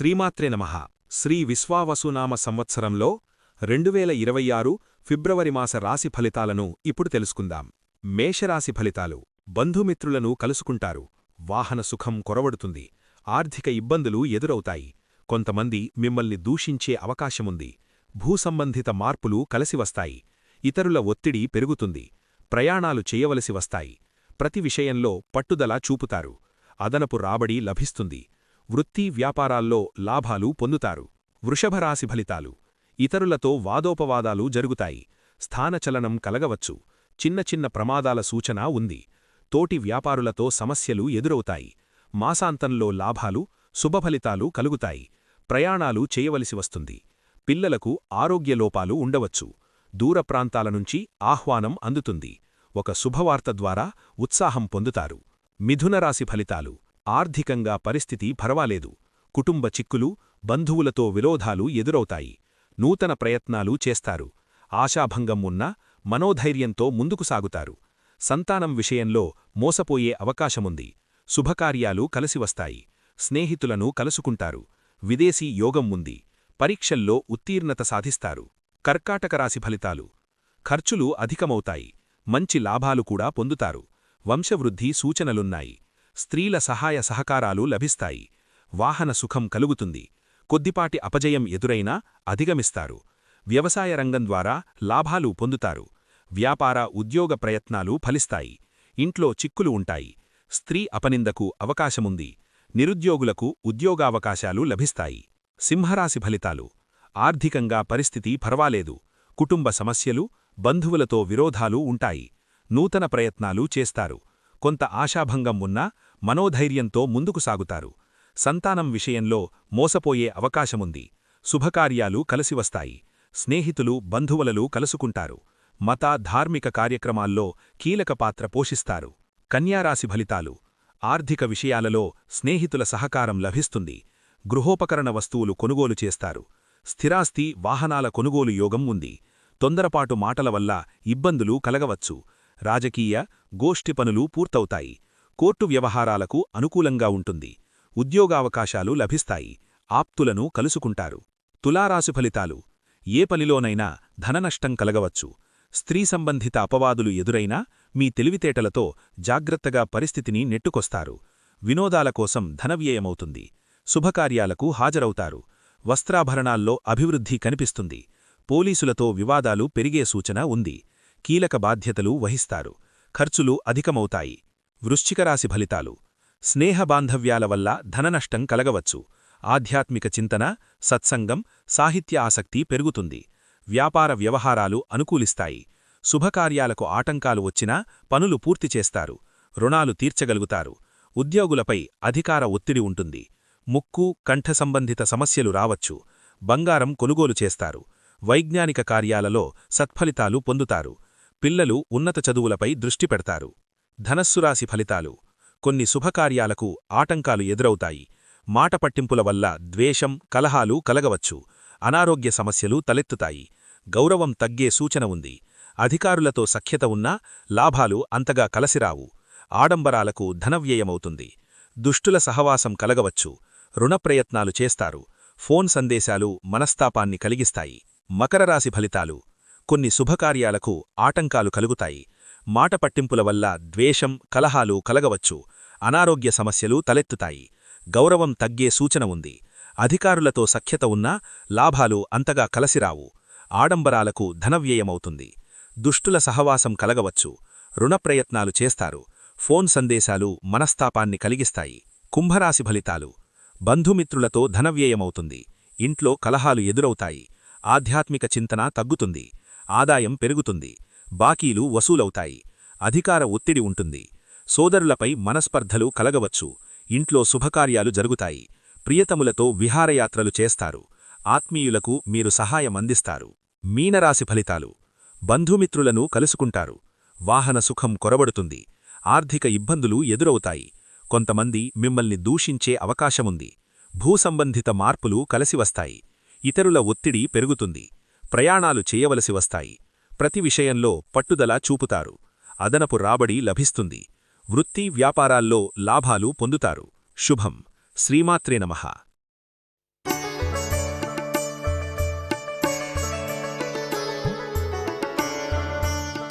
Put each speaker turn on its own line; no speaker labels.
శ్రీమాత్రే నమః. శ్రీ విశ్వావసునామ సంవత్సరంలో 2026 ఫిబ్రవరి మాస రాశి ఫలితాలను ఇప్పుడు తెలుసుకుందాం. మేషరాశి ఫలితాలు. బంధుమిత్రులను కలుసుకుంటారు. వాహన సుఖం కొరవడుతుంది. ఆర్థిక ఇబ్బందులు ఎదురవుతాయి. కొంతమంది మిమ్మల్ని దూషించే అవకాశముంది. భూసంబంధిత మార్పులు కలిసివస్తాయి. ఇతరుల ఒత్తిడి పెరుగుతుంది. ప్రయాణాలు చేయవలసి వస్తాయి. ప్రతి విషయంలో పట్టుదల చూపుతారు. అదనపు రాబడి లభిస్తుంది. వృత్తి వ్యాపారాల్లో లాభాలు పొందుతారు. వృషభరాశి ఫలితాలు. ఇతరులతో వాదోపవాదాలు జరుగుతాయి. స్థానచలనం కలగవచ్చు. చిన్న చిన్న ప్రమాదాల సూచన ఉంది. తోటి వ్యాపారులతో సమస్యలు ఎదురవుతాయి. మాసాంతంలో లాభాలు, శుభఫలితాలు కలుగుతాయి. ప్రయాణాలు చేయవలసి వస్తుంది. పిల్లలకు ఆరోగ్యలోపాలు ఉండవచ్చు. దూర ప్రాంతాల నుంచి ఆహ్వానం అందుతుంది. ఒక శుభవార్త ద్వారా ఉత్సాహం పొందుతారు. మిథునరాశి ఫలితాలు. ఆర్థికంగా పరిస్థితి పర్వాలేదు. కుటుంబ చిక్కులు, బంధువులతో విరోధాలు ఎదురవుతాయి. నూతన ప్రయత్నాలు చేస్తారు. ఆశాభంగం ఉన్నా మనోధైర్యంతో ముందుకు సాగుతారు. సంతానం విషయంలో మోసపోయే అవకాశముంది. శుభకార్యాలు కలిసివస్తాయి. స్నేహితులను కలుసుకుంటారు. విదేశీ యోగం ఉంది. పరీక్షల్లో ఉత్తీర్ణత సాధిస్తారు. కర్కాటక రాశి ఫలితాలు. ఖర్చులు అధికమవుతాయి. మంచి లాభాలు కూడా పొందుతారు. వంశవృద్ధి సూచనలున్నాయి. స్త్రీల సహాయ సహకారాలు లభిస్తాయి. వాహన సుఖం కలుగుతుంది. కొద్దిపాటి అపజయం ఎదురైనా అధిగమిస్తారు. వ్యవసాయ రంగం ద్వారా లాభాలు పొందుతారు. వ్యాపార ఉద్యోగ ప్రయత్నాలు ఫలిస్తాయి. ఇంట్లో చిక్కులు ఉంటాయి. స్త్రీ అపనిందకు అవకాశముంది. నిరుద్యోగులకు ఉద్యోగావకాశాలు లభిస్తాయి. సింహరాశి ఫలితాలు. ఆర్థికంగా పరిస్థితి పర్వాలేదు. కుటుంబ సమస్యలు, బంధువులతో విరోధాలు ఉంటాయి. నూతన ప్రయత్నాలు చేస్తారు. కొంత ఆశాభంగం ఉన్నా మనోధైర్యంతో ముందుకు సాగుతారు. సంతానం విషయంలో మోసపోయే అవకాశముంది. శుభకార్యాలు కలిసివస్తాయి. స్నేహితులు, బంధువులలు కలుసుకుంటారు. మత, ధార్మిక కార్యక్రమాల్లో కీలక పాత్ర పోషిస్తారు. కన్యారాశి ఫలితాలు. ఆర్థిక విషయాలలో స్నేహితుల సహకారం లభిస్తుంది. గృహోపకరణ వస్తువులు కొనుగోలు చేస్తారు. స్థిరాస్తి, వాహనాల కొనుగోలు యోగం ఉంది. తొందరపాటు మాటల వల్ల ఇబ్బందులు కలగవచ్చు. రాజకీయ, గోష్ఠి పనులు పూర్తవుతాయి. కోర్టు వ్యవహారాలకు అనుకూలంగా ఉంటుంది. ఉద్యోగావకాశాలు లభిస్తాయి. ఆప్తులను కలుసుకుంటారు. తులారాశి ఫలితాలు. ఏ పనిలోనైనా ధననష్టం కలగవచ్చు. స్త్రీ సంబంధిత అపవాదులు ఎదురైనా మీ తెలివితేటలతో జాగ్రత్తగా పరిస్థితిని నెట్టుకొస్తారు. వినోదాల కోసం ధనవ్యయమవుతుంది. శుభకార్యాలకు హాజరవుతారు. వస్త్రాభరణాల్లో అభివృద్ధి కనిపిస్తుంది. పోలీసులతో వివాదాలు పెరిగే సూచన ఉంది. కీలక బాధ్యతలు వహిస్తారు. ఖర్చులు అధికమవుతాయి. వృశ్చికరాశి ఫలితాలు. స్నేహబాంధవ్యాల వల్ల ధననష్టం కలగవచ్చు. ఆధ్యాత్మిక చింతన, సత్సంగం, సాహిత్య ఆసక్తి పెరుగుతుంది. వ్యాపార వ్యవహారాలు అనుకూలిస్తాయి. శుభకార్యాలకు ఆటంకాలు వచ్చినా పనులు పూర్తి చేస్తారు. రుణాలు తీర్చగలుగుతారు. ఉద్యోగులపై అధికార ఒత్తిడి ఉంటుంది. ముక్కు, కంఠ సంబంధిత సమస్యలు రావచ్చు. బంగారం కొనుగోలు చేస్తారు. వైజ్ఞానిక కార్యాలలో సత్ఫలితాలు పొందుతారు. పిల్లలు ఉన్నత చదువులపై దృష్టి పెడతారు. ధనస్సురాశి ఫలితాలు. కొన్ని శుభకార్యాలకు ఆటంకాలు ఎదురవుతాయి. మాట పట్టింపుల వల్ల ద్వేషం, కలహాలు కలగవచ్చు. అనారోగ్య సమస్యలు తలెత్తుతాయి. గౌరవం తగ్గే సూచన ఉంది. అధికారులతో సఖ్యత ఉన్నా లాభాలు అంతగా కలసిరావు. ఆడంబరాలకు ధనవ్యయమవుతుంది. దుష్టుల సహవాసం కలగవచ్చు. రుణ ప్రయత్నాలు చేస్తారు. ఫోన్ సందేశాలు మనస్తాపాన్ని కలిగిస్తాయి. మకరరాశి ఫలితాలు. కొన్ని శుభకార్యాలకు ఆటంకాలు కలుగుతాయి. మాట పట్టింపుల వల్ల ద్వేషం, కలహాలు కలగవచ్చు. అనారోగ్య సమస్యలు తలెత్తుతాయి. గౌరవం తగ్గే సూచన ఉంది. అధికారులతో సఖ్యత ఉన్నా లాభాలు అంతగా కలసిరావు. ఆడంబరాలకు ధనవ్యయమవుతుంది. దుష్టుల సహవాసం కలగవచ్చు. రుణ ప్రయత్నాలు చేస్తారు. ఫోన్ సందేశాలు మనస్తాపాన్ని కలిగిస్తాయి. కుంభరాశి ఫలితాలు. బంధుమిత్రులతో ధనవ్యయమవుతుంది. ఇంట్లో కలహాలు ఎదురవుతాయి. ఆధ్యాత్మిక చింతన తగ్గుతుంది. ఆదాయం పెరుగుతుంది. బాకీలు వసూలవుతాయి. అధికార ఒత్తిడి ఉంటుంది. సోదరులపై మనస్పర్ధలు కలగవచ్చు. ఇంట్లో శుభకార్యాలు జరుగుతాయి. ప్రియతములతో విహారయాత్రలు చేస్తారు. ఆత్మీయులకు మీరు సహాయమందిస్తారు. మీనరాశి ఫలితాలు. బంధుమిత్రులను కలుసుకుంటారు. వాహన సుఖం కొరబడుతుంది. ఆర్థిక ఇబ్బందులు ఎదురవుతాయి. కొంతమంది మిమ్మల్ని దూషించే అవకాశముంది. భూసంబంధిత మార్పులు కలిసివస్తాయి. ఇతరుల ఒత్తిడి పెరుగుతుంది. ప్రయాణాలు చేయవలసి వస్తాయి. ప్రతి విషయంలో పట్టుదల చూపుతారు. అదనపు రాబడి లభిస్తుంది. వృత్తి వ్యాపారాల్లో లాభాలు పొందుతారు. శుభం. శ్రీమాత్రే నమః.